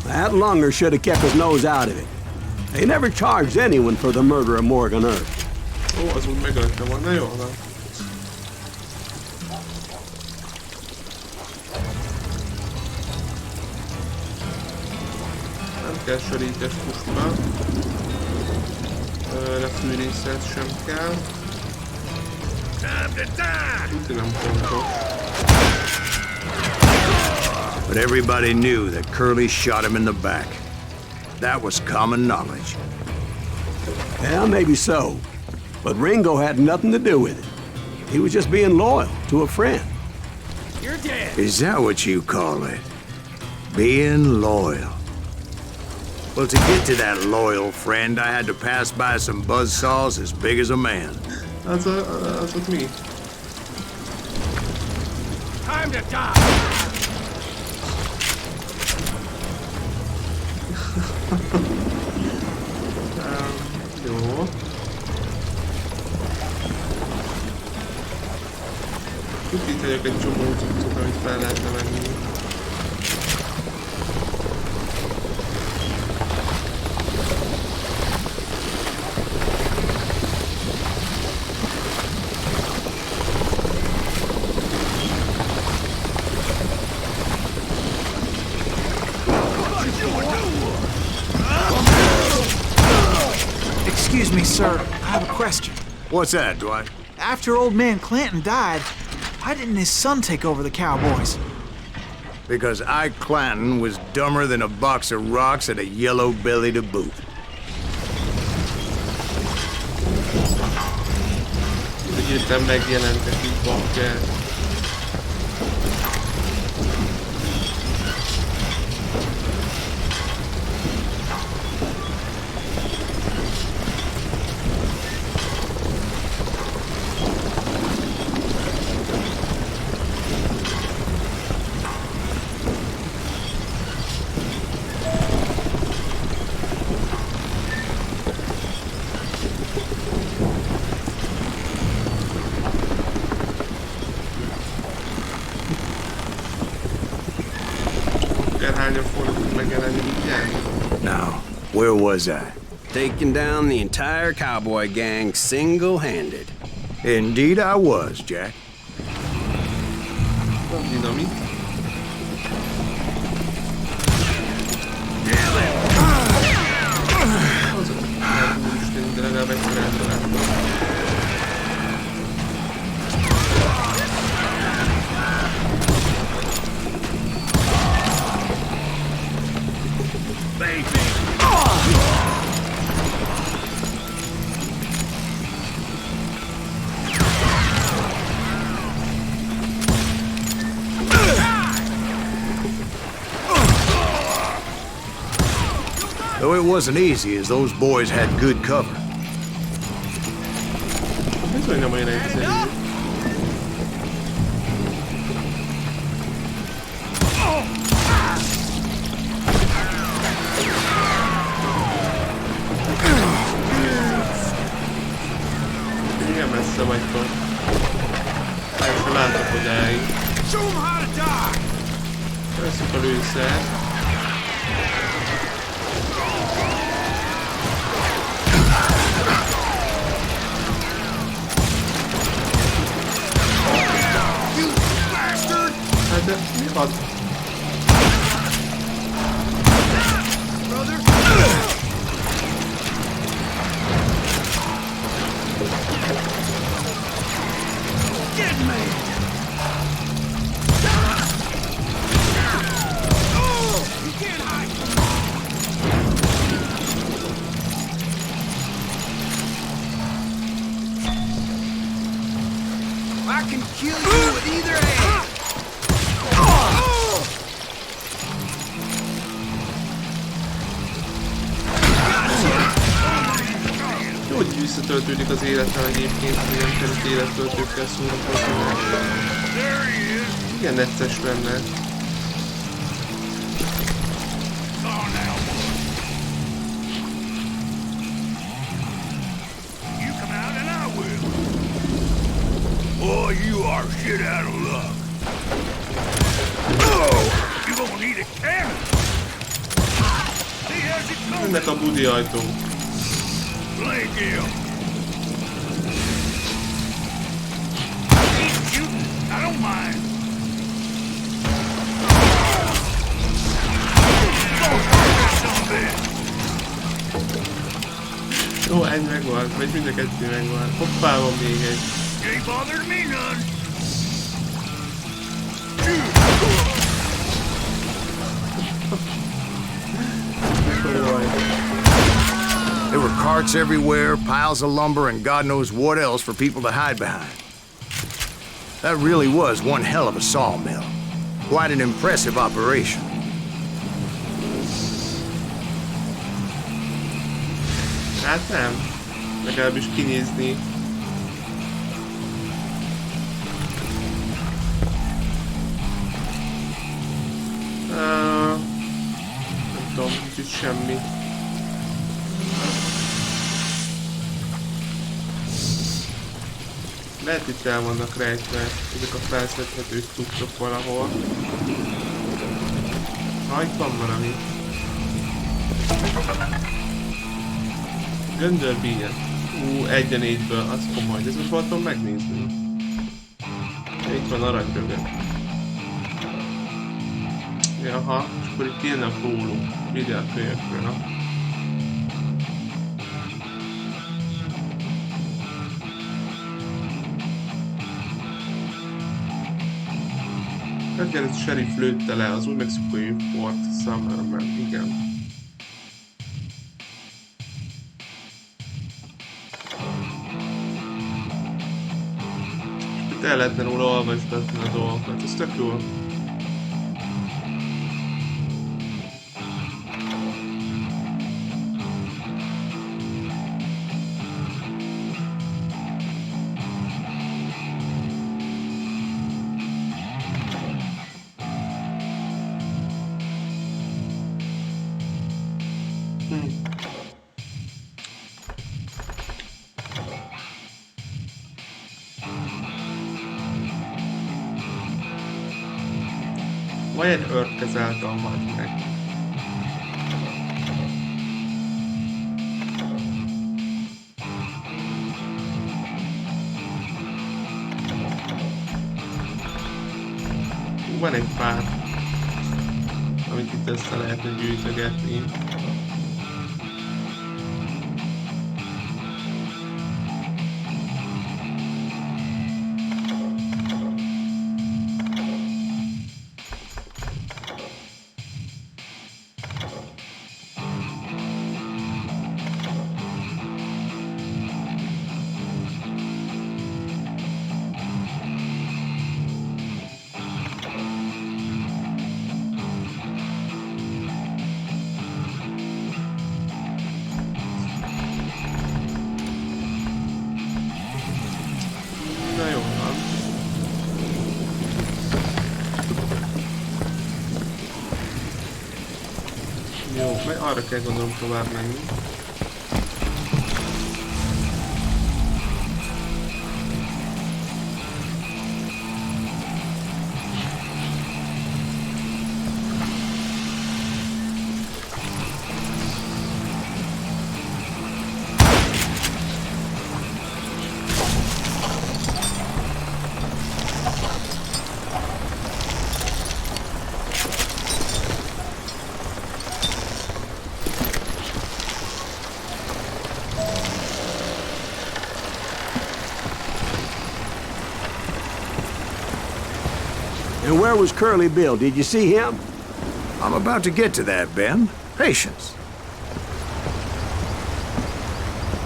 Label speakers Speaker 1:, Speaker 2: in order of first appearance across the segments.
Speaker 1: That lunger should have kept his nose out of it. They never charged anyone for the murder of Morgan Earth.
Speaker 2: Ó, az úgy megölte volna, jó van. Nem kell sörítés puszta. Lefűrészet sem kell. Úgyhogy nem fontos.
Speaker 3: But everybody knew that Curly shot him in the back. That was common knowledge.
Speaker 1: Yeah, maybe so. But Ringo had nothing to do with it. He was just being loyal to a friend.
Speaker 4: You're dead.
Speaker 3: Is that what you call it? Being loyal? Well, to get to that loyal friend, I had to pass by some buzzsaws as big as a man.
Speaker 2: Az ott mi?
Speaker 4: Time to die.
Speaker 2: Jó. Itt vagyok egy csomó cuccot, amit fel lehetne venni.
Speaker 5: Excuse me, sir. I have a question.
Speaker 3: What's that, Dwight?
Speaker 5: After old man Clanton died, why didn't his son take over the Cowboys?
Speaker 3: Because Ike Clanton was dumber than a box of rocks and a yellow belly to boot.
Speaker 2: Úgy jöttem megjelentek így bakker.
Speaker 3: Now, where was I?
Speaker 1: Taking down the entire cowboy gang single-handed.
Speaker 3: Indeed I was, Jack.
Speaker 2: Dinamit. De legalább egyszer eltaláltam.
Speaker 3: Though it wasn't easy, as those boys had good cover.
Speaker 2: Bizony nem olyan egyszerű. Igen messze vagytok. Persze látok, hogy elég. Veszük a lőszert. Hát de mi ad?
Speaker 5: I can kill you with either hand.
Speaker 2: Jó, hogy visszatöltődik az élettel egyébként, hogy nem kell élettöltőkkel szórakozni. Igen necces lenne.
Speaker 4: Boy, you are shit out of luck. Oh, you gonna need a cannon.
Speaker 2: Jönnek a budi ajtók.
Speaker 4: Blake him. Keep shooting. I don't mind.
Speaker 2: Jó, egy megvan, vagy mind a kettő megvan. Hoppá, van még egy.
Speaker 4: Ain't bothered me none.
Speaker 3: There were carts everywhere, piles of lumber, and God knows what else for people to hide behind. That really was one hell of a sawmill. Quite an impressive operation.
Speaker 2: Hát nem. Legalábbis kinézni. Nem tudom, itt semmi. Lehet itt el vannak rejtve ezek a felszedhető structok valahol. Ha, itt van valami. Göndörbíjat. 1-4-ből, az komoly. Ez most voltam megnézni. Itt van aranyrögöt. Jaha, és akkor itt jön a fólum. Videókönyvekről. Megkérdez sheriff lőtte le az új mexikói Fort Summerben, igen. És itt el lehetne róla olvasgatni a dolgokat, ez tök jó. Vagy egy őrt kezelte a majd meg. Van egy pár, amit itt össze lehetne gyűjtögetni. Arra kell gondolom tovább menni.
Speaker 1: And where was Curly Bill? Did you see him?
Speaker 3: I'm about to get to that, Ben. Patience.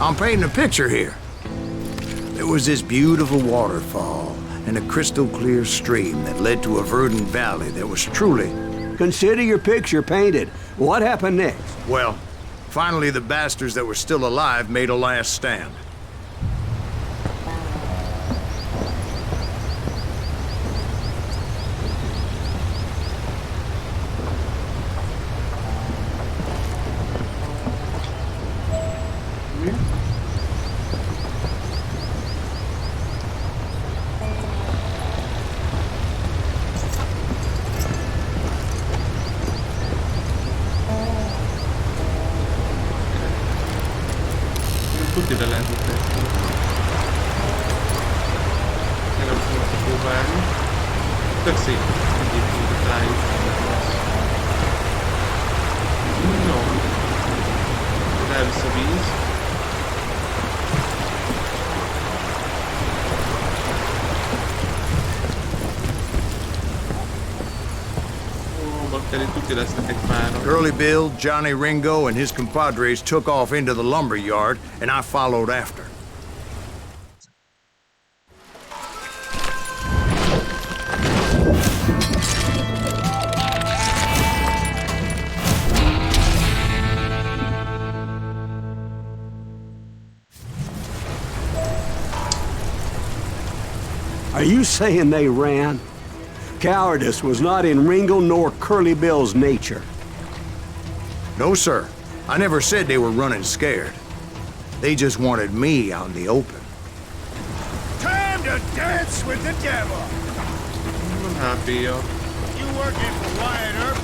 Speaker 3: I'm painting a picture here. There was this beautiful waterfall and a crystal clear stream that led to a verdant valley that was truly...
Speaker 1: Consider your picture painted. What happened next?
Speaker 3: Well, finally the bastards that were still alive made a last stand.
Speaker 2: pont ide lehetett tenni. Legalább fogok próbálni. Tök szép egyébként a tájét. No. Elvisz a víz.
Speaker 3: Curly Bill, Johnny Ringo, and his compadres took off into the lumber yard, and I followed after.
Speaker 1: Are you saying they ran? Cowardice was not in Ringo nor Curly Bill's nature.
Speaker 3: No, sir. I never said they were running scared. They just wanted me out in the open.
Speaker 4: Time to dance with the devil.
Speaker 2: I'm happy, yo.
Speaker 4: You working for Wyatt Earp?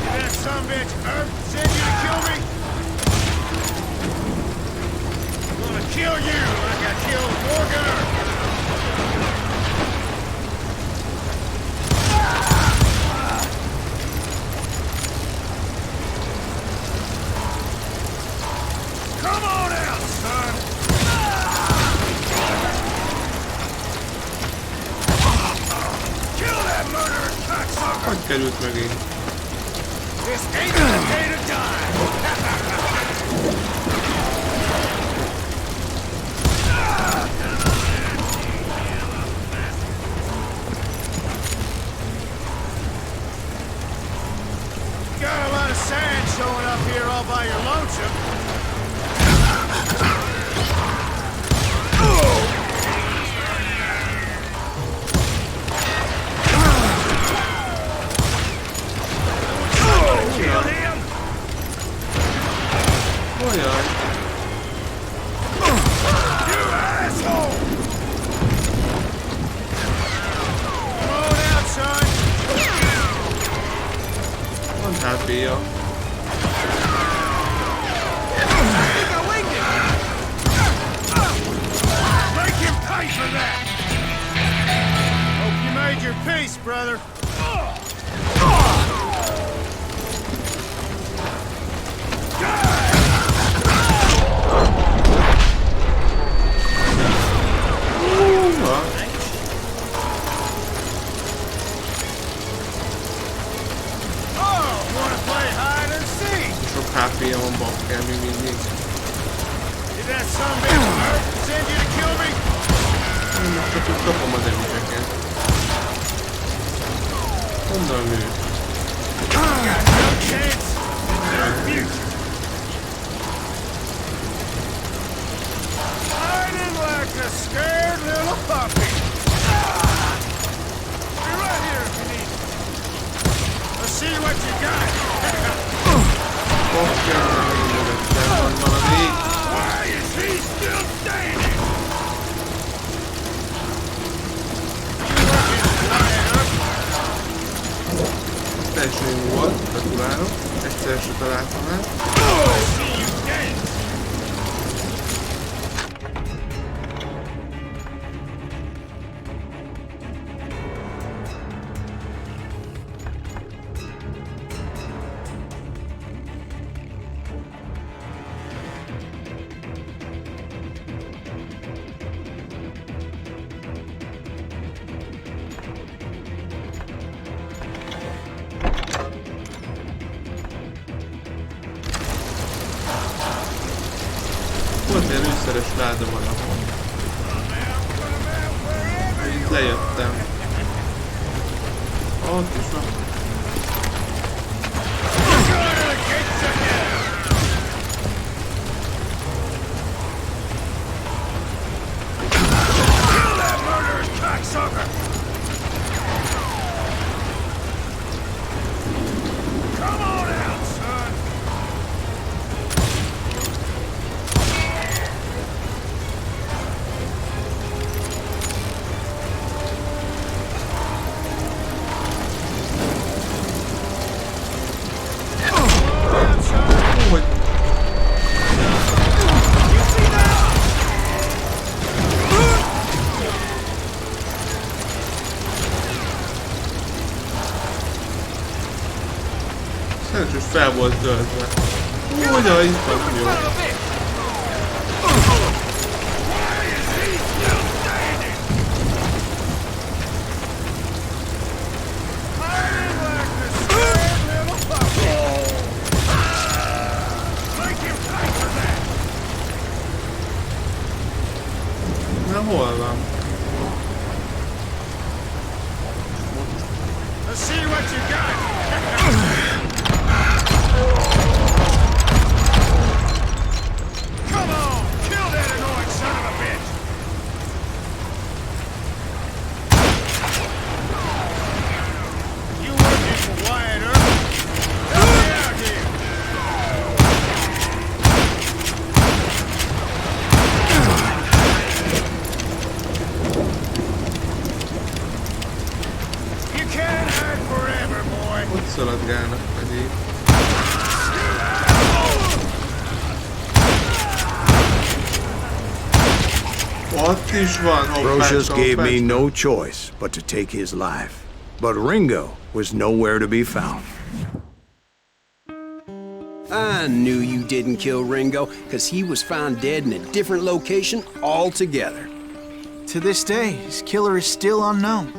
Speaker 4: Did that sumbitch Earp send you to kill me? I'm gonna kill you like I killed Morgan Earp. Come on out, son! Kill that murderer, cocksucker!
Speaker 2: Hogy került megint?
Speaker 4: This ain't the day to die! Got a lot of sand showing up here all by your lonesome. Brother.
Speaker 2: HP-je van bakker, még mindig.
Speaker 4: Did that son of a bitch send you to kill me?
Speaker 2: Csak úgy kapom az említeket. Mondom ő.
Speaker 4: Got no chance in their future. Hiding like a scared little puppy. Be right here if you need me. Let's see what you got. Why is he still standing?
Speaker 2: Első volt, gratulálok. Egyszer se találtam el. Volt egy előszeres láda valahol. Itt lejöttem. Ott is van. Nem csak fel volt töltve. Úgy, de itt van, jó. Na, hol van?
Speaker 4: Let's see what you got. Come on, kill that annoying son of a bitch. You working for Wyatt Earp? Help me out here. You can't hide forever, boy.
Speaker 2: Ott szaladgálnak pedig. Ott is van,
Speaker 3: Brocious gave me
Speaker 2: hoppás.
Speaker 3: no choice but to take his life. But Ringo was nowhere to be found.
Speaker 1: I knew you didn't kill Ringo, because he was found dead in a different location altogether.
Speaker 5: To this day, his killer is still unknown.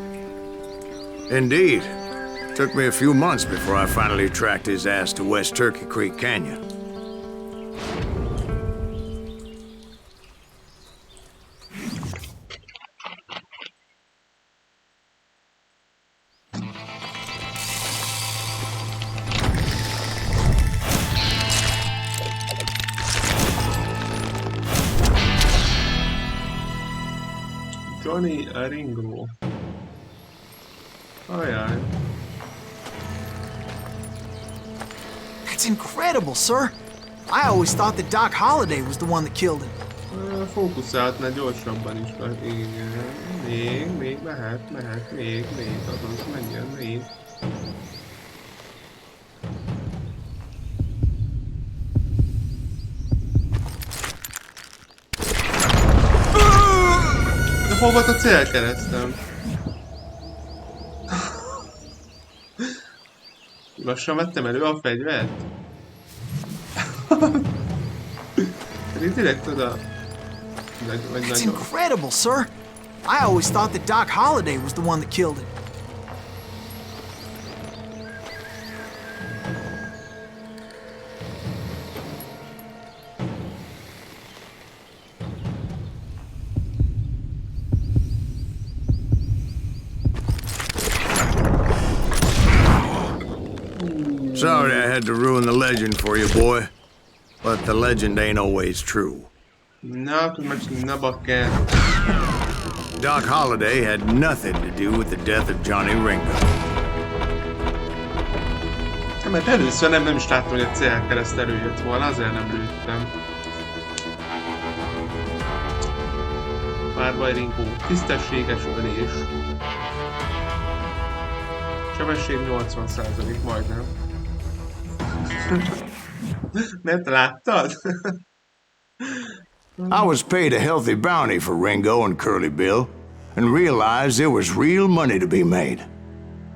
Speaker 3: Indeed. Took me a few months before I finally tracked his ass to West Turkey Creek Canyon.
Speaker 2: Johnny Ringo. Ajaj.
Speaker 5: That's incredible, sir. I always thought that Doc Holliday was the one that killed him.
Speaker 2: Fókuszáltnál gyorsabban is van. Igen. Még, mehet, még, azaz menjen, még. De hol volt a célkeresztem? Lassan vettem elő a fegyvert? Pedig direkt oda...
Speaker 5: It's incredible, sir. I always thought that Doc Holliday was the one that killed him.
Speaker 3: Sorry I had to ruin the legend for you, boy. But the legend ain't always true.
Speaker 2: Na, na bakker.
Speaker 3: Doc Holliday had nothing to do with the death of Johnny Ringo.
Speaker 2: Mert először nem is láttam, hogy a célkereszt előjött volna, azért nem lőttem. Párbaj Ringo. Tisztességes ölés. Sebesség 80%, majdnem. Nem láttad?
Speaker 3: I was paid a healthy bounty for Ringo and Curly Bill, and realized there was real money to be made.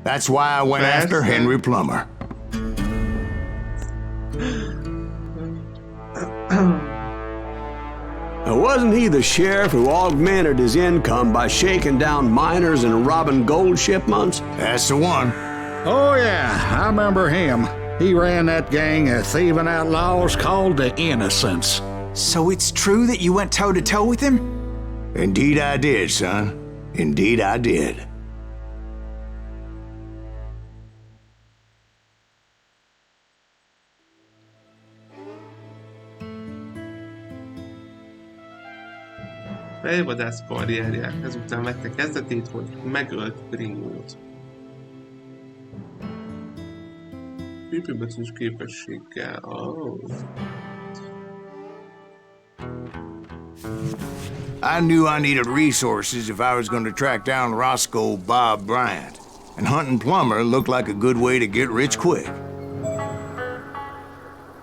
Speaker 3: That's why I went after Henry Plummer.
Speaker 1: Wasn't he the sheriff who augmented his income by shaking down miners and robbing gold shipments?
Speaker 3: That's the one.
Speaker 6: Oh, yeah, I remember him. He ran that gang of thieving outlaws called the Innocents.
Speaker 5: So it's true that you went toe-to-toe with him?
Speaker 3: Indeed I did, son. Indeed I did.
Speaker 2: Fejvadász karrierje ezután vette kezdetét, hogy megölt Ringót. Pipibetűs képességgel. Oh.
Speaker 3: I knew I needed resources if I was going to track down Roscoe Bob Bryant, and hunting Plummer looked like a good way to get rich quick.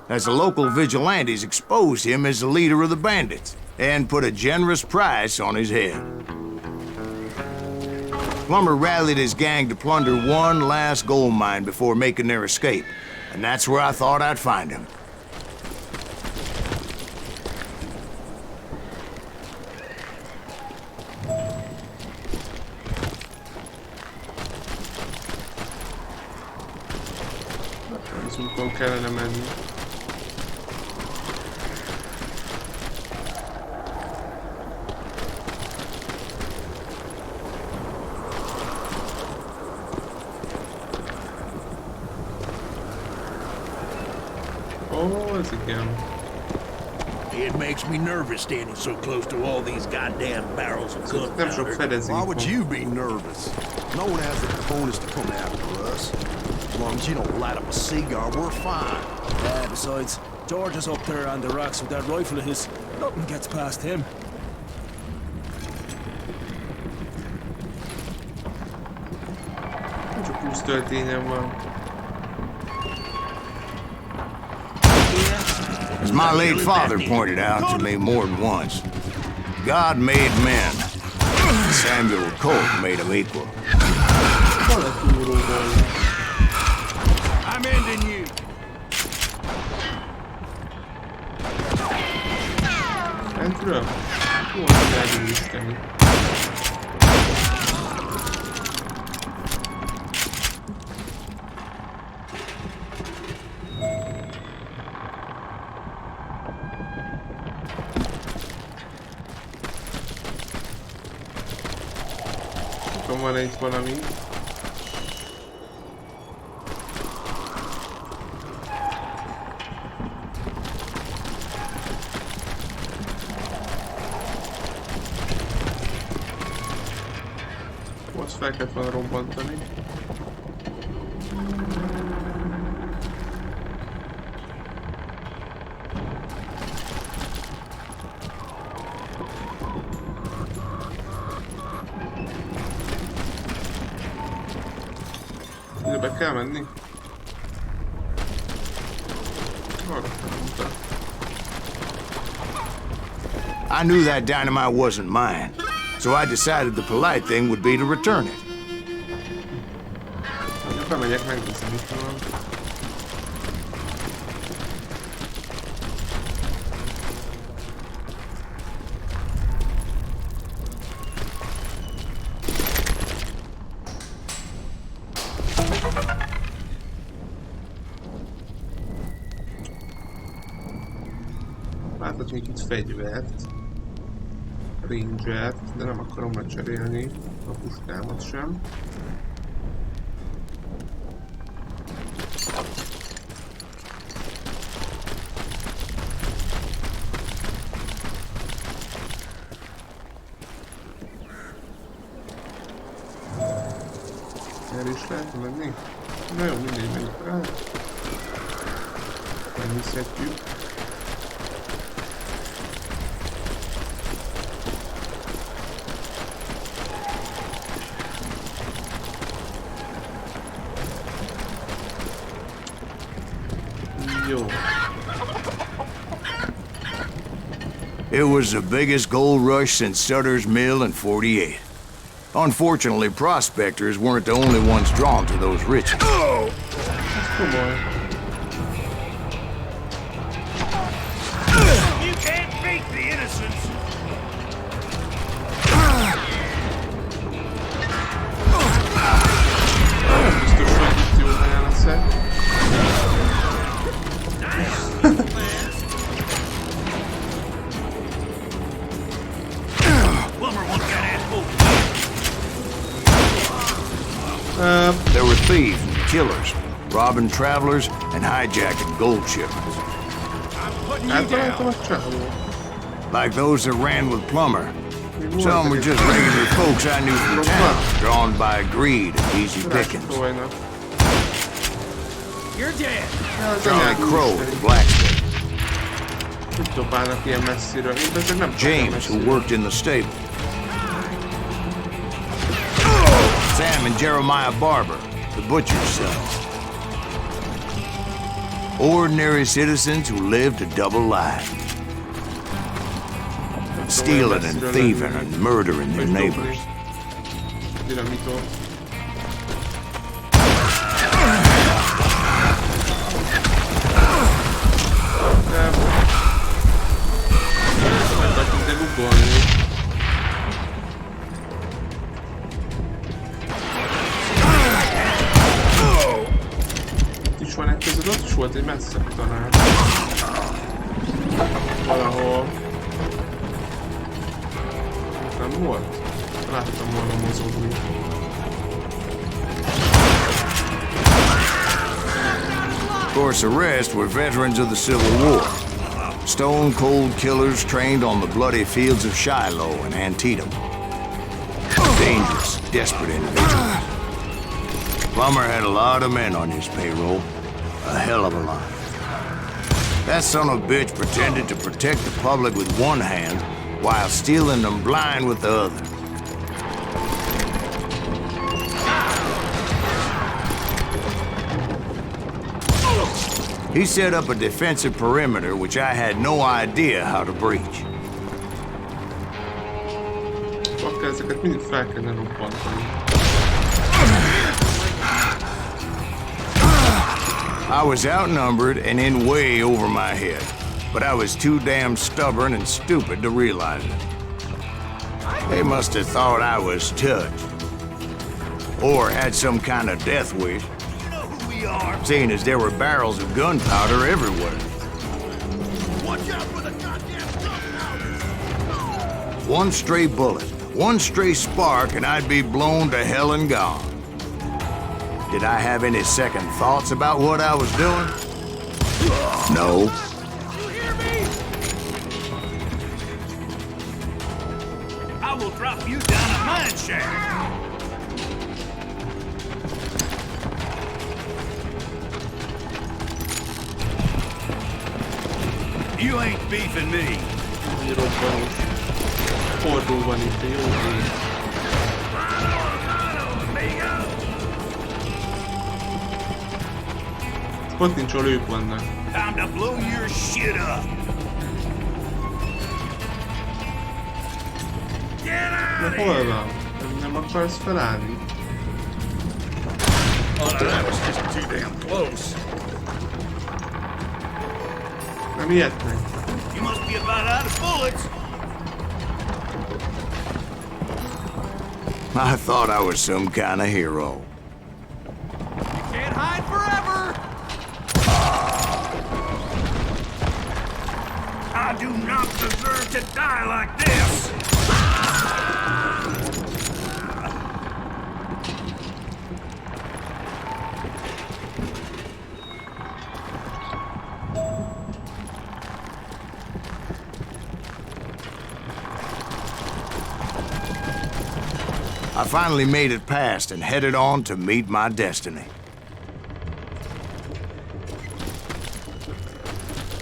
Speaker 3: As the local vigilantes exposed him as the leader of the bandits, and put a generous price on his head. Plummer rallied his gang to plunder one last gold mine before making their escape, And that's where I thought I'd find him.
Speaker 2: Az úton kellene menni. Oh, ez igen.
Speaker 7: It makes me nervous standing so close to all these goddamn barrels of
Speaker 2: Nem sok
Speaker 7: gunpowder.
Speaker 2: fedezék
Speaker 8: Why would
Speaker 2: van.
Speaker 8: you be nervous? No one has the cojones to come after us. As long as you don't light up a cigar, we're fine.
Speaker 9: Yeah, besides, George is up there on the rocks with that rifle of his. Nothing gets past him.
Speaker 2: Csak 20 töltényem van.
Speaker 3: As my late father pointed out to me more than once, God made men. Samuel Colt made them equal.
Speaker 2: Van a túróból.
Speaker 7: I'm ending you.
Speaker 2: Entről? Hú, azt elgőzteni. Tudom, van itt valami. Azt fel kellett volna robbantani. Ide be kell menni? Arra felmutat.
Speaker 3: I knew that dynamite wasn't mine, so I decided the polite thing would be to return it.
Speaker 2: Bemegyek, megnézem, mit van. Láthatunk itt fegyvert, rangert, de nem akarom lecserélni a puskámat sem. Erre is lehet menni? Na jó, mindegy, menjünk rá. Megnézhetjük. Jó.
Speaker 3: It was the biggest gold rush since Sutter's Mill in '48. Unfortunately, prospectors weren't the only ones drawn to those riches.
Speaker 2: Komoly.
Speaker 7: You can't beat the innocents.
Speaker 2: Biztos, hogy itt jó helyen leszek.
Speaker 3: There were thieves and killers, robbing travelers and hijacking gold shipments.
Speaker 2: Eltaláltam a csávó.
Speaker 3: Like those that ran with Plummer. Some were just regular folks I knew from town, drawn by greed and easy pickings.
Speaker 2: Szólnak.
Speaker 3: Charlie Crow, the blacksmith.
Speaker 2: Hogy dobálnak ilyen messziről? Én ezek nem tudok
Speaker 3: James, who worked in the stable. Sam and Jeremiah Barber, the butcher's sons. Ordinary citizens who lived a double life. Stealing and thieving and murdering their neighbors.
Speaker 2: Dinamitó. messze talán. Valahol. Nem volt? Láttam volna mozogni.
Speaker 3: Of course, the rest were veterans of the Civil War. Stone-cold killers trained on the bloody fields of Shiloh and Antietam. Dangerous, desperate individuals. Plummer had a lot of men on his payroll. A hell of a lot. That son of a bitch pretended to protect the public with one hand while stealing them blind with the other. He set up a defensive perimeter which I had no idea how to breach.
Speaker 2: Akkor ezeket mindig fel kellene robbantani.
Speaker 3: I was outnumbered and in way over my head, but I was too damn stubborn and stupid to realize it. They must have thought I was touched. Or had some kind of death wish. Seeing as there were barrels of gunpowder everywhere.
Speaker 7: Watch out for the goddamn gunpowder!
Speaker 3: One stray bullet, one stray spark, and I'd be blown to hell and gone. Did I have any second thoughts about what I was doing? No.
Speaker 7: You hear me? I will drop you down a mine shaft. You ain't beefing me.
Speaker 2: Robbanós. Fordul van itt, jó ég. Kattintsol ők vannak.
Speaker 7: Time to blow your shit up.
Speaker 2: De hol van? Nem akarsz felállni?
Speaker 7: Oh, that was just too damn close.
Speaker 2: Nem ijednek.
Speaker 7: You must be about out of bullets.
Speaker 3: I thought I was some kind of hero.
Speaker 7: Can't hide forever. I do not deserve to die like this.
Speaker 3: I finally made it past and headed on to meet my destiny.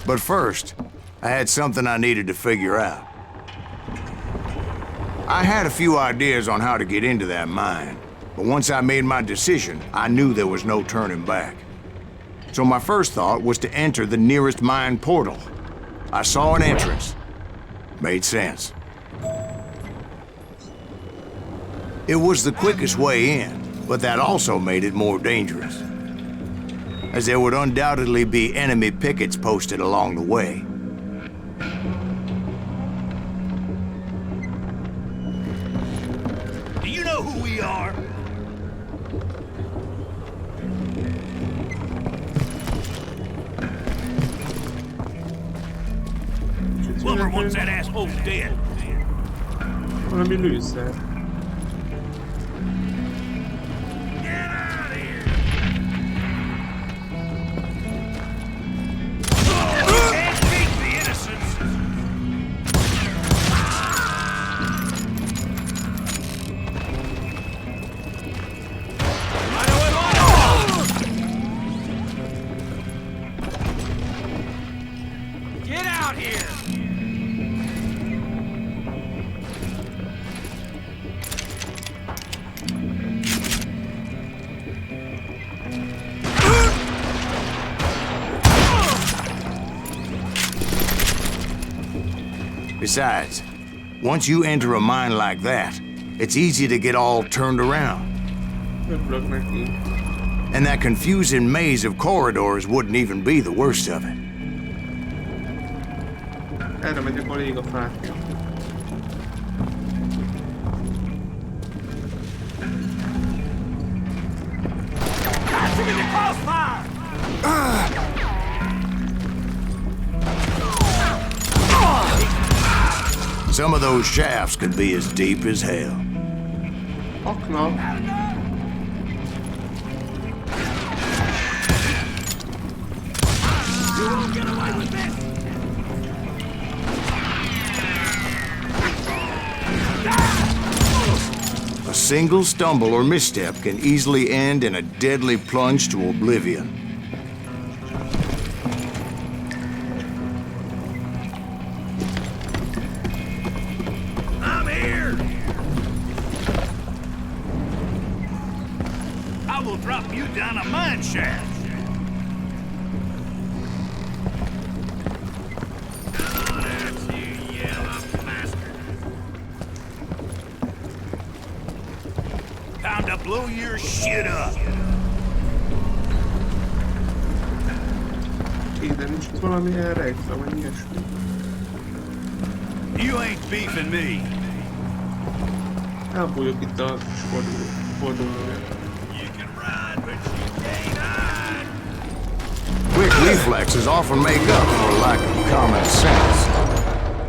Speaker 3: But first, I had something I needed to figure out. I had a few ideas on how to get into that mine, but once I made my decision, I knew there was no turning back. So my first thought was to enter the nearest mine portal. I saw an entrance. Made sense. It was the quickest way in, but that also made it more dangerous, as there would undoubtedly be enemy pickets posted along the way.
Speaker 7: Do you know who we are? Plummer wants that asshole dead.
Speaker 2: Valami lőszer.
Speaker 3: Besides, once you enter a mine like that, it's easy to get all turned around.
Speaker 2: Örülök neki.
Speaker 3: And that confusing maze of corridors wouldn't even be the worst of it.
Speaker 2: Erre megyek, ahol ég a fákja.
Speaker 3: Some of those shafts could be as deep as hell.
Speaker 2: Akna.
Speaker 4: You won't get away with this!
Speaker 3: A single stumble or misstep can easily end in a deadly plunge to oblivion.
Speaker 7: I'm here! I will drop you down a mine shaft. Time to blow your shit up.
Speaker 2: Ide nincs itt valamilyen rejtve, vagy ilyesmi.
Speaker 7: You ain't beefing me.
Speaker 2: Elbújok itt a fordulóra.
Speaker 7: You can ride, but you can't hide.
Speaker 3: Quick reflexes often make up for a lack of common sense.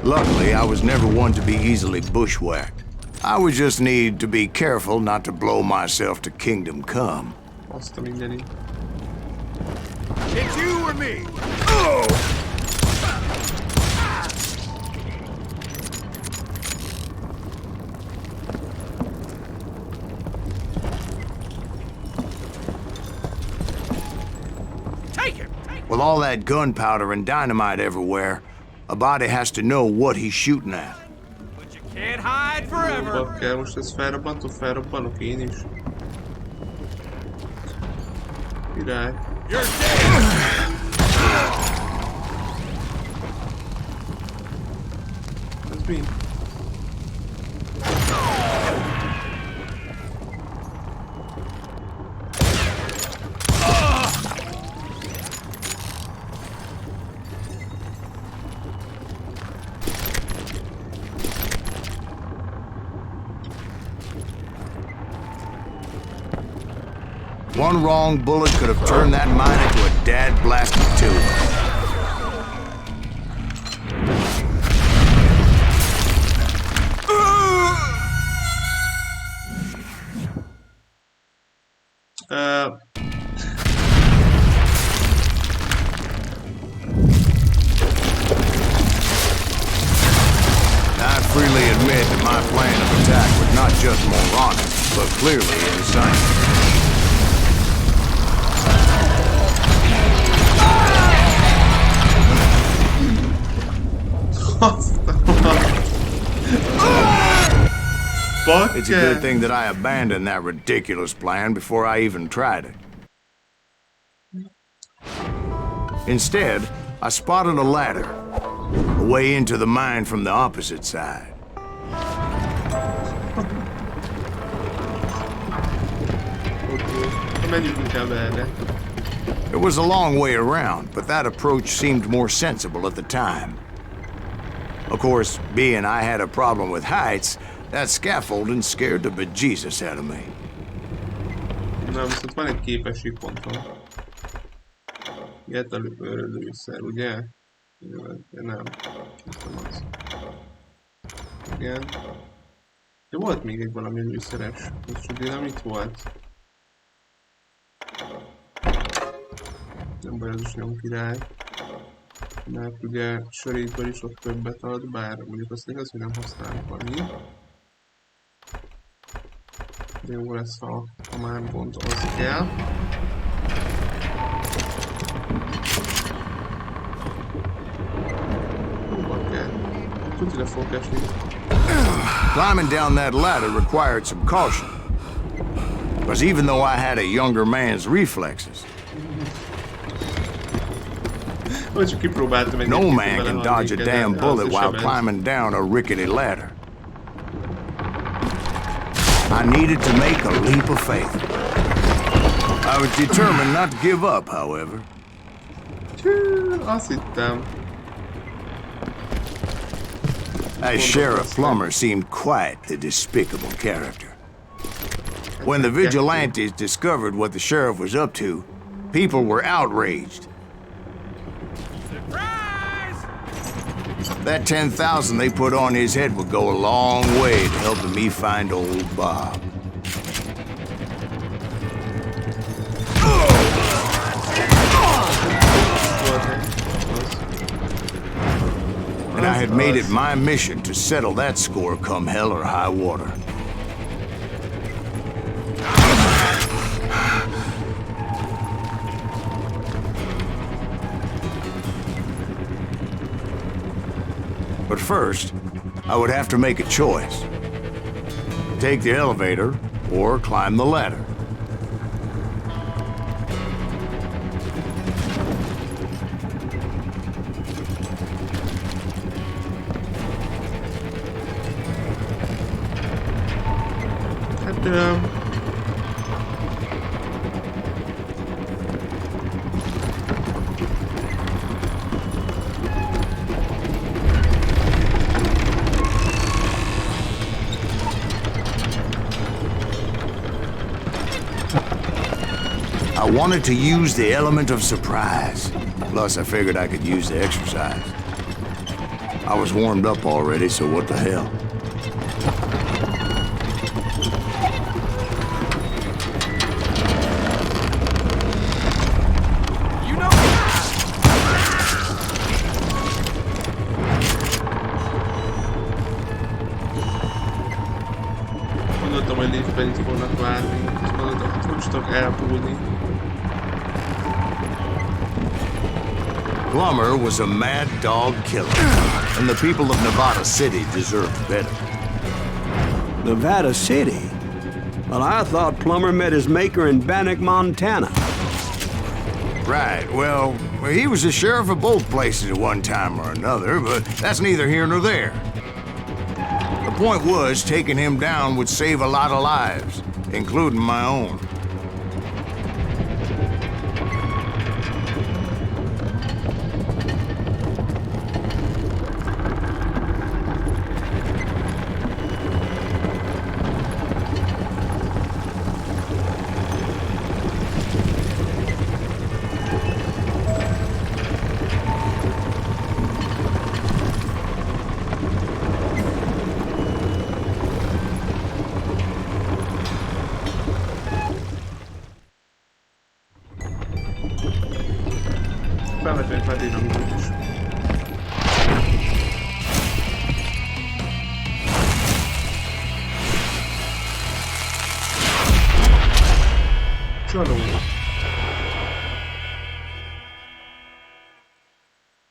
Speaker 3: Luckily, I was never one to be easily bushwhacked. I would just need to be careful not to blow myself to kingdom come.
Speaker 2: Azt a mindenit.
Speaker 7: It's you or me. Take it.
Speaker 3: With all that gunpowder and dynamite everywhere, a body has to know what he's shooting at.
Speaker 7: But you can't hide forever.
Speaker 2: Bakker, most ez felrobbanok én is. Király.
Speaker 7: You're dead.
Speaker 2: Ez mi?
Speaker 3: One wrong bullet could have turned that mine into a dad-blasted tube. I freely admit that my plan of attack was not just moronic, but clearly insane. It's a good thing that I abandoned that ridiculous plan before I even tried it. Instead, I spotted a ladder, a way into the mine from the opposite side. It was a long way around, but that approach seemed more sensible at the time. Of course, being I had a problem with heights, that scaffolding scared the bejesus out of me.
Speaker 2: Na, viszont van egy képességpontom. Get a lőszer, ugye? Nem. Nem az. Igen. De volt még egy valami lőszeres. Most tudja, mit volt? Nem baj, az is nem király. Mert ugye sörétből is ott többet ad, bár mondjuk azt igaz, hogy nem használunk annyi. De jó lesz, ha már pont az kell. Hova kell? Tudja fog esni.
Speaker 3: Climbing down that ladder required some caution. Because even though I had a younger man's reflexes, no man can dodge a damn bullet while climbing down a rickety ladder. I needed to make a leap of faith. I was determined not to give up, however.
Speaker 2: Azt hittem.
Speaker 3: As Sheriff Plummer seemed quite the despicable character. When the vigilantes discovered what the sheriff was up to, people were outraged.
Speaker 7: Surprise!
Speaker 3: That 10,000 they put on his head would go a long way to helping me find old Bob. And I had made it my mission to settle that score come hell or high water. But first, I would have to make a choice. Take the elevator or climb the ladder. I wanted to use the element of surprise. Plus, I figured I could use the exercise. I was warmed up already, so what the hell?
Speaker 2: Gondoltam, hogy liftben itt fognak várni, és mondottam, hogy nem tudok elbújni.
Speaker 3: Plummer was a mad dog killer, and the people of Nevada City deserved better.
Speaker 1: Nevada City? Well, I thought Plummer met his maker in Bannock, Montana.
Speaker 3: Right, well, he was the sheriff of both places at one time or another, but that's neither here nor there. The point was, taking him down would save a lot of lives, including my own.
Speaker 2: Felvetők már dinamikus. Csaló.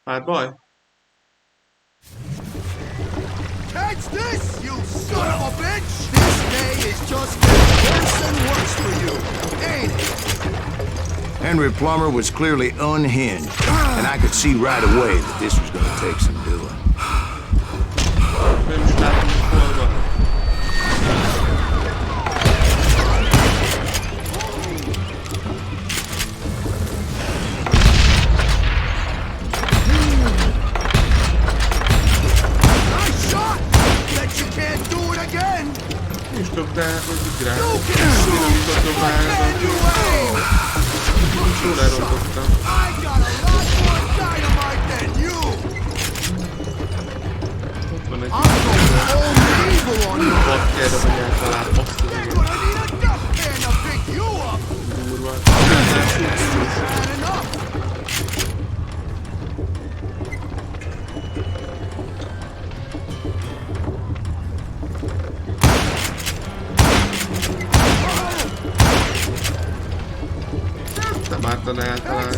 Speaker 2: Hát baj.
Speaker 8: Catch this, you son of a bitch! This day is just getting worse and worse for you, ain't it?
Speaker 3: Henry Plummer was clearly unhinged, and I could see right away that this was going to take some doing.
Speaker 2: Nem is látom, hogy hol van.
Speaker 8: Nice shot! Bet you can't do it again!
Speaker 2: Nincs több rá, hogy ugrál. Dinamikot dobálnak. Jól elrontottam. Ott van egy bakkerre, hogy eltalál azt az élet. Durva. Nem ártan eltalálni.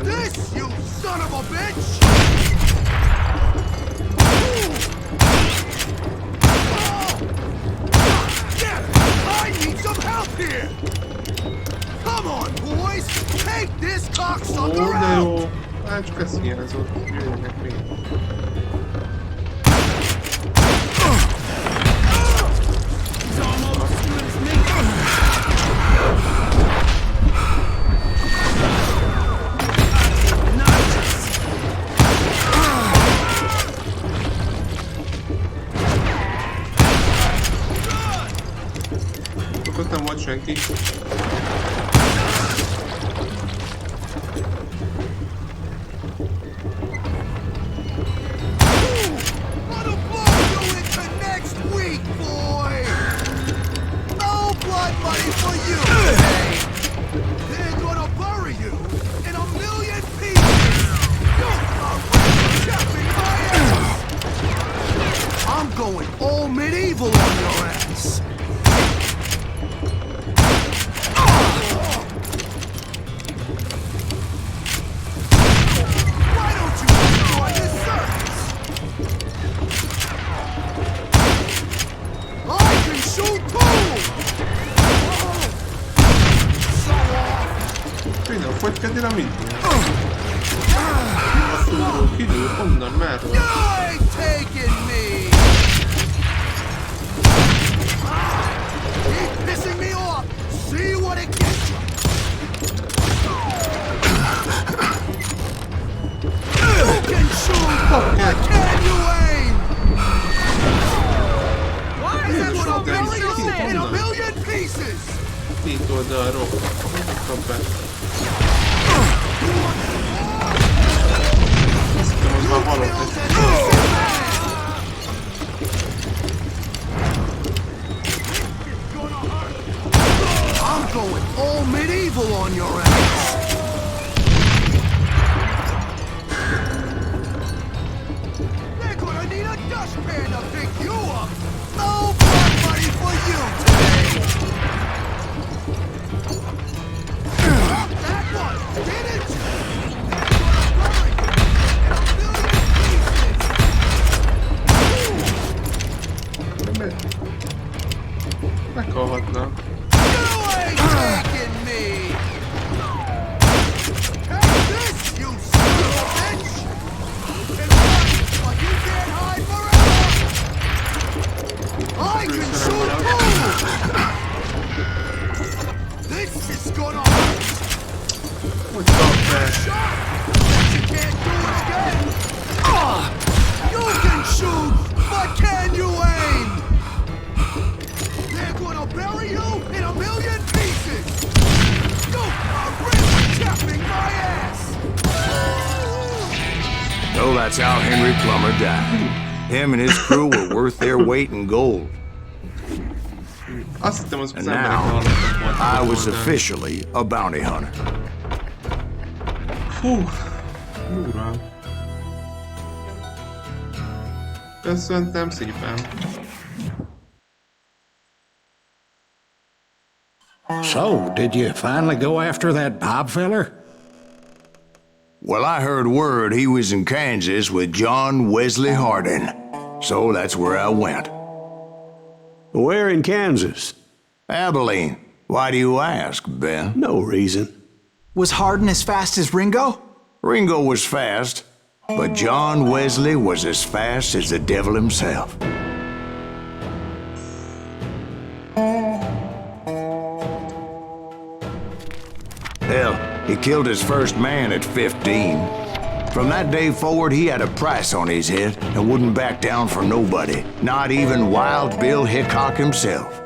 Speaker 2: Ó, de jó. Hát csak ez hiányzott. Jöjjenek még. Ott nem volt senki.
Speaker 8: evil on your ass! Why don't you enjoy this service? I can shoot too! So off!
Speaker 2: Például, hogy kell dinamitni? A szúró kidő, onnan merről.
Speaker 8: You ain't taking me! Keep pissing me off! See what it gets you! You can shoot, but can you aim? Why is it so very in a million pieces?
Speaker 2: Két oldalról. Kap be. Azt hittem, az már halott egy.
Speaker 8: I'm going all medieval on your ass! They're gonna need a dustpan to pick you up! No blood money for you today! That one! Get it!
Speaker 2: Meghalhatna.
Speaker 8: You ain't taking me! Take this, you son of a bitch! You can run, but you can't hide forever! I can shoot too! This is gonna hurt!
Speaker 2: Hogy kap be?
Speaker 8: But you can't do it again! You can shoot, but can you aim? They're gonna bury you in a million pieces! You are really chapping my ass!
Speaker 3: So that's how Henry Plummer died. Him and his crew were worth their weight in gold.
Speaker 2: Azt hittem, az
Speaker 3: And
Speaker 2: emberek
Speaker 3: now,
Speaker 2: hallottak volna.
Speaker 3: I was officially a bounty hunter.
Speaker 2: Hú, durva. Köszöntem szépen.
Speaker 6: So, did you finally go after that Bob feller?
Speaker 3: Well, I heard word he was in Kansas with John Wesley Hardin. So that's where I went.
Speaker 1: Where in Kansas?
Speaker 3: Abilene. Why do you ask, Ben?
Speaker 1: No reason.
Speaker 5: Was Hardin as fast as Ringo?
Speaker 3: Ringo was fast, but John Wesley was as fast as the devil himself. Hell, he killed his first man at 15. From that day forward, he had a price on his head and wouldn't back down for nobody, not even Wild Bill Hickok himself.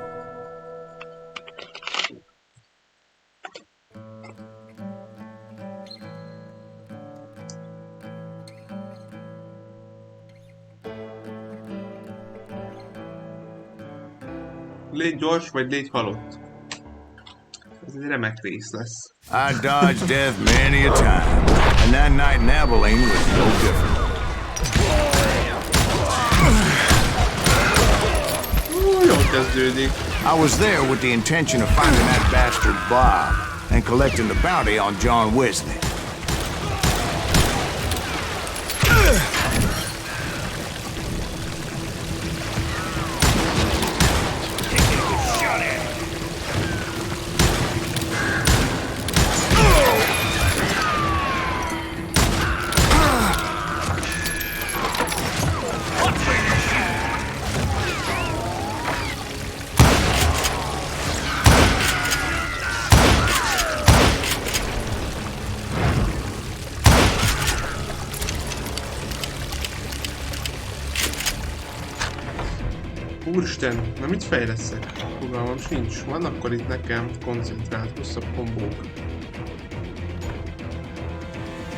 Speaker 2: Légy gyors, vagy légy halott. Ez egy remek rész lesz.
Speaker 3: I dodged death many a time, and that night in Abilene was no different.
Speaker 2: Jól kezdődik.
Speaker 3: I was there with the intention of finding that bastard Bob and collecting the bounty on John Wesley.
Speaker 2: Úristen, na mit fejleszek? Fogalmam sincs. Van akkor itt nekem koncentrált, hosszabb kombók.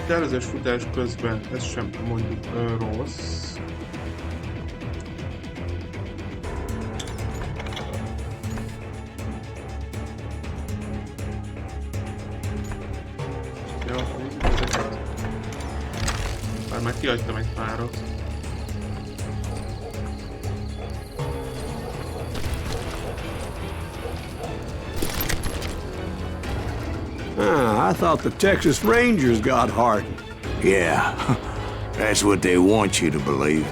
Speaker 2: Tervezős futás közben, ez sem mondjuk rossz. Jó, nézzük ezeket. Már kihagytam egy párat.
Speaker 1: I thought the Texas Rangers got Hardin.
Speaker 3: Yeah, that's what they want you to believe.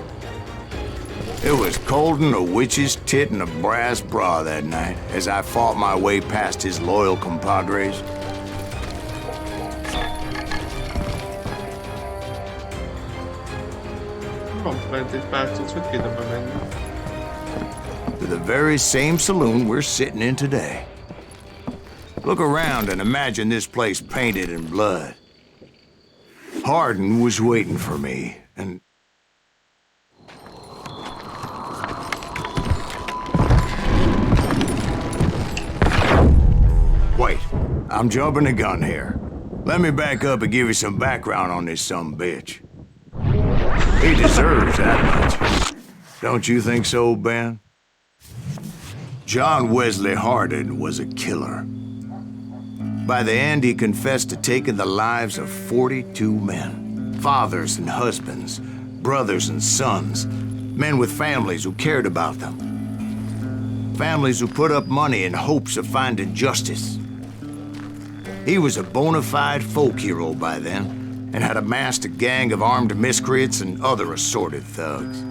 Speaker 3: It was coldin' a witch's tit and a brass bra that night as I fought my way past his loyal compadres. To the very same saloon we're sitting in today. Look around and imagine this place painted in blood. Hardin was waiting for me, and... Wait, I'm jumping the gun here. Let me back up and give you some background on this sumbitch. He deserves that much. Don't you think so, Ben? John Wesley Hardin was a killer. By the end, he confessed to taking the lives of 42 men. Fathers and husbands, brothers and sons, men with families who cared about them. Families who put up money in hopes of finding justice. He was a bona fide folk hero by then, and had amassed a gang of armed miscreants and other assorted thugs.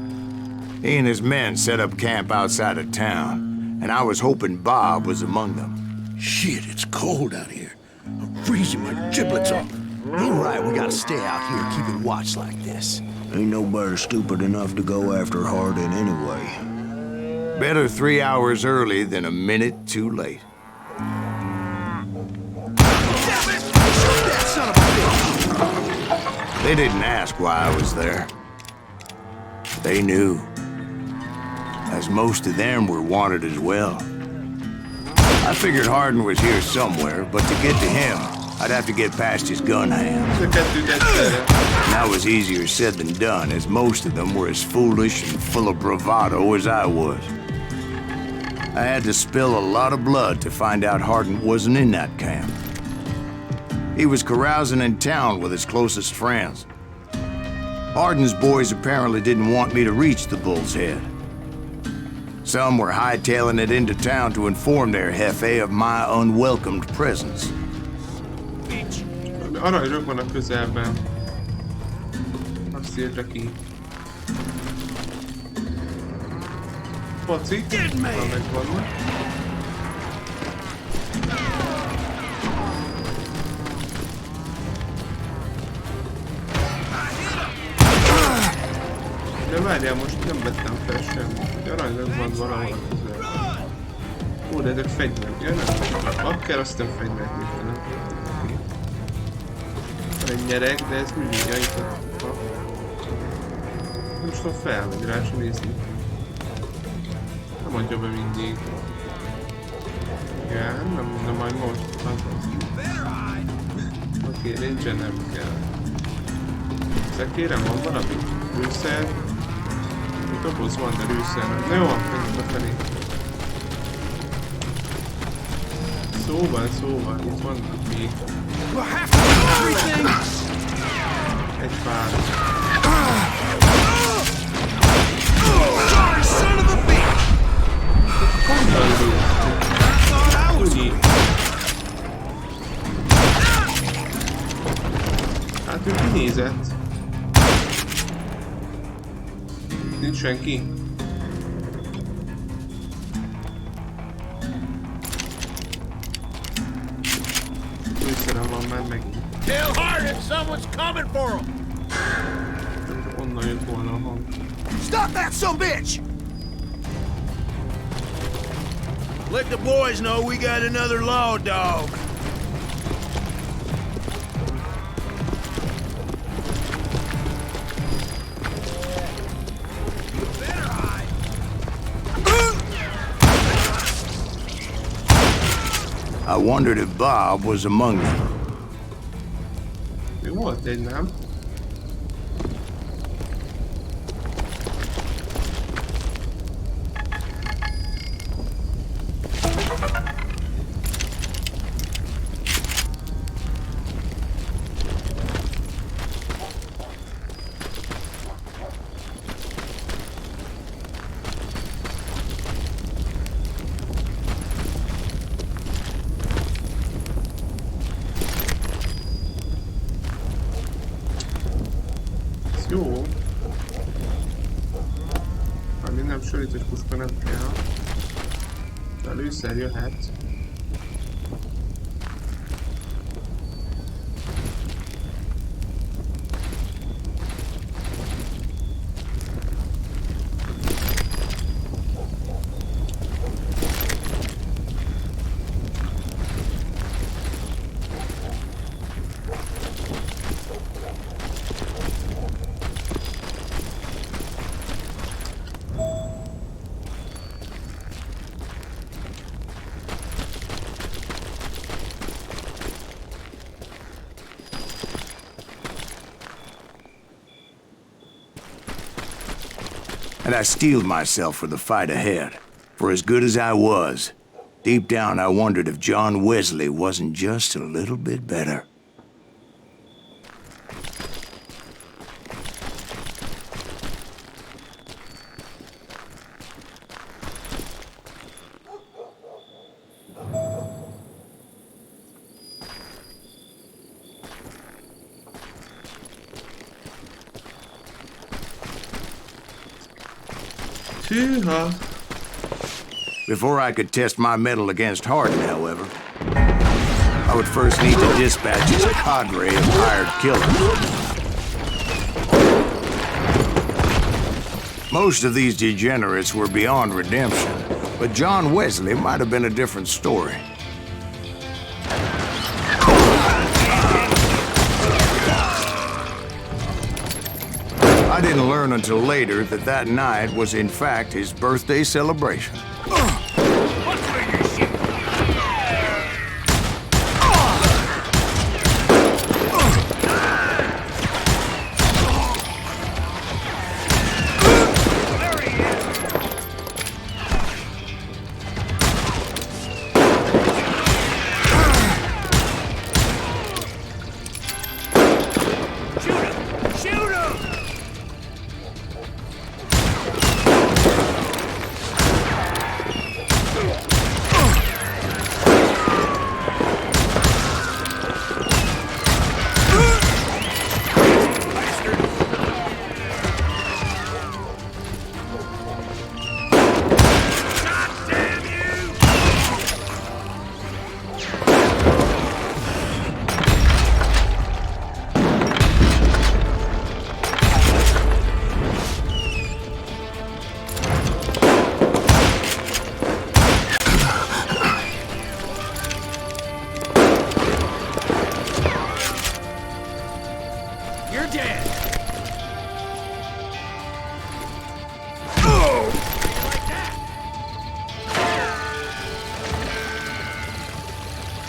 Speaker 3: He and his men set up camp outside of town, and I was hoping Bob was among them.
Speaker 7: Shit, it's cold out here. I'm freezing my giblets off.
Speaker 10: Ain't right, we gotta stay out here keeping watch like this.
Speaker 11: Ain't nobody stupid enough to go after Hardin anyway.
Speaker 3: Better 3 hours early than a minute too late. They didn't ask why I was there. They knew. As most of them were wanted as well. I figured Hardin was here somewhere, but to get to him, I'd have to get past his gun hands. And that was easier said than done, as most of them were as foolish and full of bravado as I was. I had to spill a lot of blood to find out Hardin wasn't in that camp. He was carousing in town with his closest friends. Hardin's boys apparently didn't want me to reach the Bull's Head. Some were hightailing it into town to inform their jefe of my unwelcomed presence.
Speaker 2: Aranyok van a közelben. Azt írja ki. Pacik, ha megvannak. De várjál, most nem vettem fel semmit, hogy aranylag van valahol a közelben. Ó, de ezek fegyverek, ja nem? Akár azt nem fegyverek nem. Van egy nyereg, de ez mindig itt. Nem is tudom felmegy rá és nézni. Nem adja be mindig. Ja, nem mondom, majd most. Oké, nincsen, nem kell. Szekérem, van valami? Rűszer? Doboz van, de rűszer. Na jó, menjünk befelé. Szóval, itt vannak még. Egy pár. Úgy. Hát ő kinézett. Nincs senki. Lőszerem van már megint.
Speaker 7: Tell Hardin someone's coming for him.
Speaker 2: Onnan jött volna a hang.
Speaker 8: Stop that sumbitch!
Speaker 7: Let the boys know we got another law dog.
Speaker 3: I wondered if Bob was among them.
Speaker 2: Mi volt egy, nem? Nem, sörítés puska nem kell. De a lőszer jöhet.
Speaker 3: And I steeled myself for the fight ahead. For as good as I was, deep down I wondered if John Wesley wasn't just a little bit better. Before I could test my mettle against Hardin, however, I would first need to dispatch his cadre of hired killers. Most of these degenerates were beyond redemption, but John Wesley might have been a different story. I didn't learn until later that that night was in fact his birthday celebration.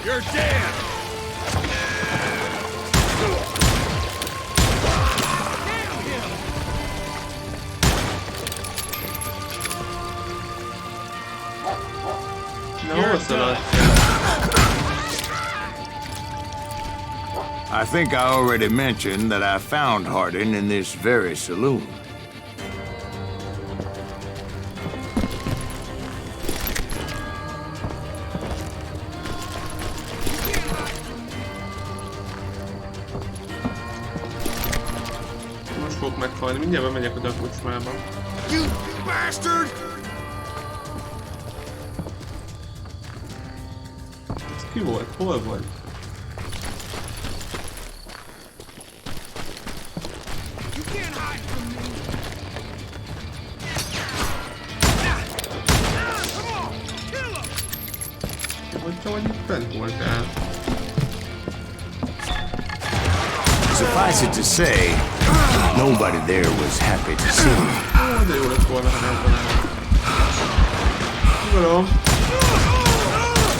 Speaker 4: You're dead!
Speaker 3: I think I already mentioned that I found Hardin in this very saloon.
Speaker 2: Most fogok meghalni, mindjárt bemegyek oda a kocsmába.
Speaker 8: You bastard!
Speaker 2: Ez ki volt? Hol volt?
Speaker 3: Suffice it to say, nobody there was happy to see me.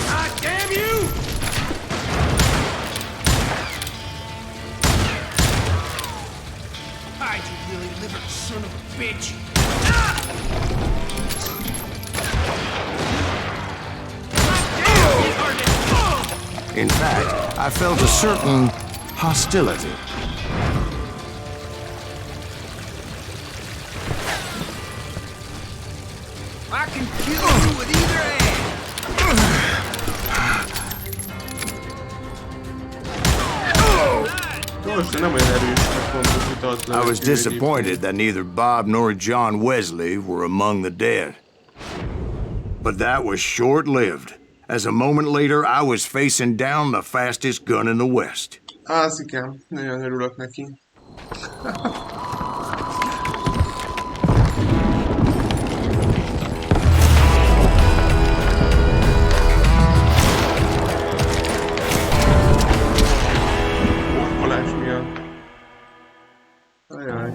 Speaker 2: God
Speaker 4: damn you! Hide, you really liver son of a bitch!
Speaker 3: In fact, I felt a certain hostility.
Speaker 8: I can kill you with either hand.
Speaker 2: Most nem olyan erős, megmondod, hogy
Speaker 3: I was disappointed that neither Bob nor John Wesley were among the dead. But that was short-lived. As a moment later, I was facing down the fastest gun in the West.
Speaker 2: Ázikám, nagyon örülök neki. Okkolás miatt. Ajaj.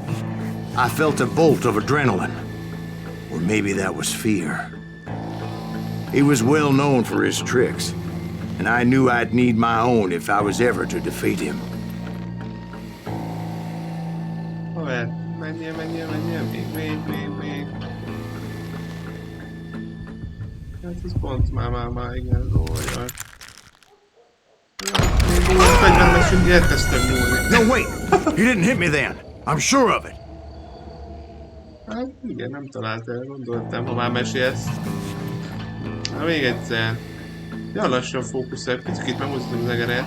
Speaker 3: I felt a bolt of adrenaline. Or maybe that was fear. He was well known for his tricks, and I knew I'd need my own if I was ever to defeat him.
Speaker 2: Haver, menjél, még. Hát ez pont már, igen, róljaj. Még volt fegyvermesünk, elkezdtem nyúlni.
Speaker 3: No, wait! You didn't hit me then! I'm sure of it!
Speaker 2: Hát igen, nem talált el, gondoltam, ha már mesélsz. Na még egyszer. Ja, lassan fókuszál, picit megmozdítom az egeret.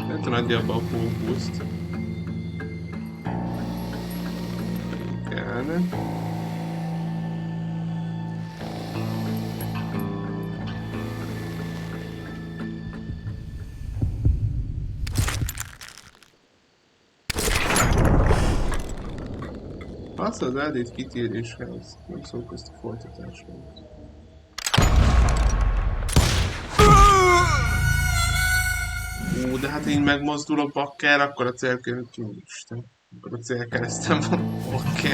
Speaker 2: Nem tudom, adja abba a fókuszt. Kellene. Azt az eldét kitéréshez, nem szól közt a folytatásról. De hát így megmozdulok bakker, akkor a célkeresztem. Isten. Akkor a célkeresztem van. Oké.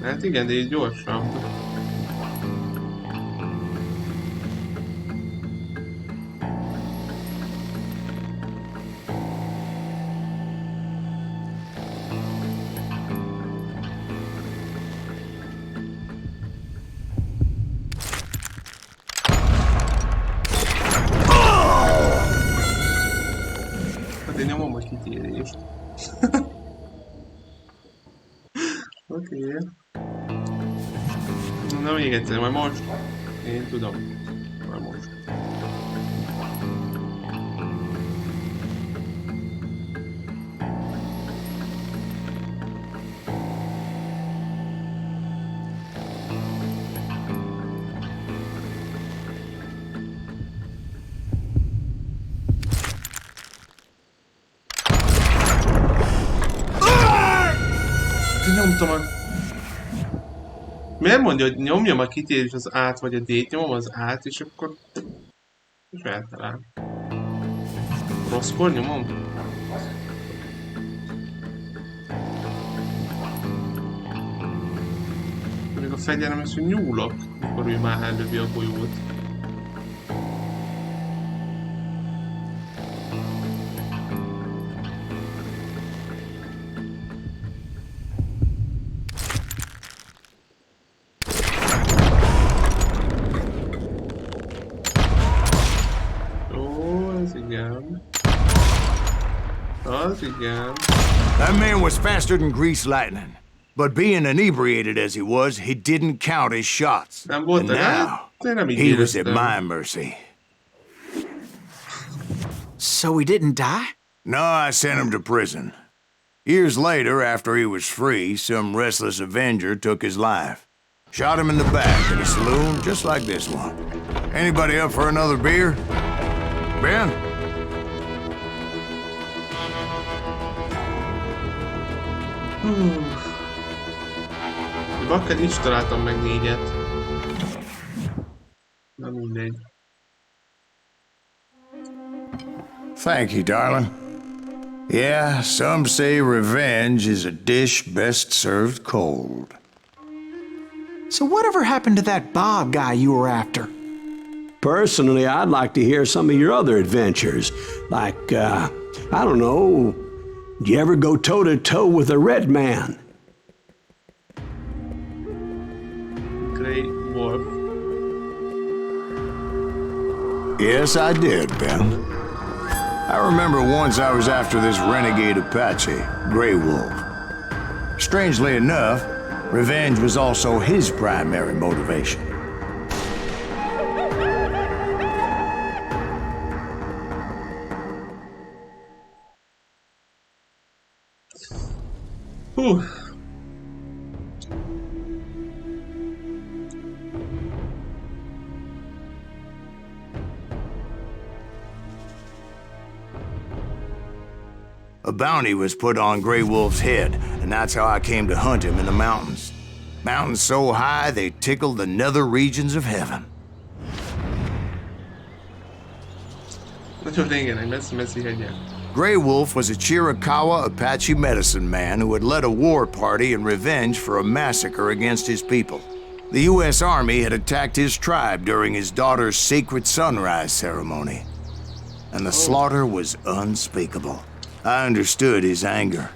Speaker 2: Hát igen, de így gyorsabb. Én nyomom a kitérést. Oké. Na még egyszer, majd most. Én tudom. Majd most. Miért mondja, hogy nyomjam a kitérés az át, vagy a D-t, nyomom az át, és akkor... És eltalál. Rosszkor nyomom? Még a fegyelem az, hogy nyúlok, mikor ő már ellövi a golyót.
Speaker 3: That man was faster than greased lightning. But being inebriated as he was, he didn't count his shots. And now, he was at my mercy.
Speaker 5: So he didn't die?
Speaker 3: No, I sent him to prison. Years later, after he was free, some restless avenger took his life. Shot him in the back in a saloon just like this one. Anybody up for another beer? Ben?
Speaker 2: Bakker is találtam meg 4-et. Na mindegy.
Speaker 3: Thank you, darling. Yeah, some say revenge is a dish best served cold.
Speaker 5: So whatever happened to that Bob guy you were after?
Speaker 1: Personally, I'd like to hear some of your other adventures. Like, I don't know, did you ever go toe-to-toe with a red man?
Speaker 2: Great Wolf.
Speaker 3: Yes, I did, Ben. I remember once I was after this renegade Apache, Grey Wolf. Strangely enough, revenge was also his primary motivation.
Speaker 2: Hú.
Speaker 3: A bounty was put on Grey Wolf's head, and that's how I came to hunt him in the mountains. Mountains so high they tickled the nether regions of heaven. Grey Wolf was a Chiricahua Apache medicine man who had led a war party in revenge for a massacre against his people. The U.S. Army had attacked his tribe during his daughter's sacred sunrise ceremony, and the slaughter was unspeakable. I understood his anger,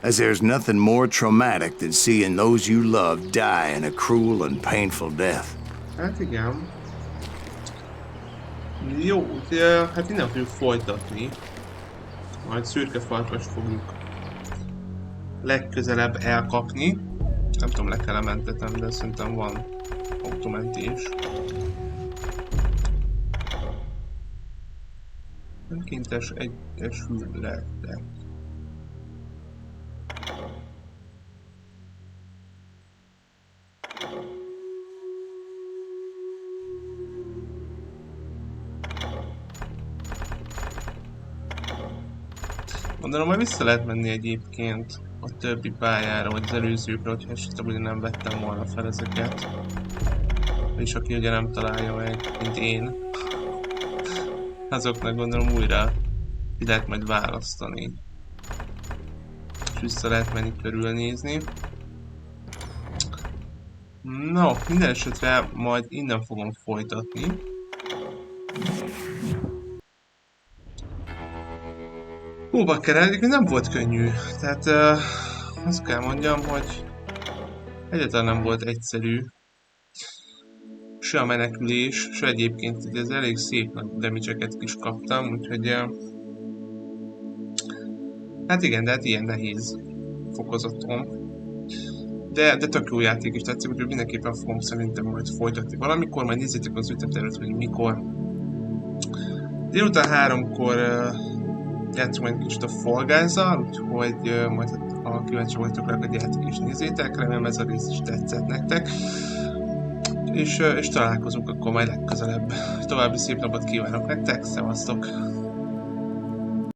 Speaker 3: as there's nothing more traumatic than seeing those you love die in a cruel and painful death.
Speaker 2: Hát igen. Jó, ugye, hát innen fogjuk folytatni. Majd szürke farkast fogjuk legközelebb elkapni. Nem tudom, le kell mentetem, de szerintem van automentés. Önkéntes egyesületek. Gondolom, hogy vissza lehet menni egyébként a többi pályára, vagy az előzőkre, hogyha esetleg ugye nem vettem volna fel ezeket. És aki ugye nem találja meg, mint én, azoknak gondolom újra ki lehet majd választani. És vissza lehet menni körülnézni. No, minden esetre majd innen fogom folytatni. Húba kell, nem volt könnyű. Tehát azt kell mondjam, hogy egyáltalán nem volt egyszerű. Se a menekülés, se egyébként ez elég szép nagy damage-eket is kaptam, úgyhogy hát igen, de hát ilyen nehéz fokozatom. De tök jó játék is tetszik, úgyhogy mindenképpen fogom szerintem majd folytatni valamikor, majd nézzétek az ütemtervet, hogy mikor. Délután 3-kor játszunk egy kicsit a Fall Guys-zal, úgyhogy majd ha kíváncsi vagytok rá, hogy játék is nézzétek, remélem ez a rész is tetszett nektek. És találkozunk akkor majd legközelebb. További szép napot kívánok nektek, szevasztok!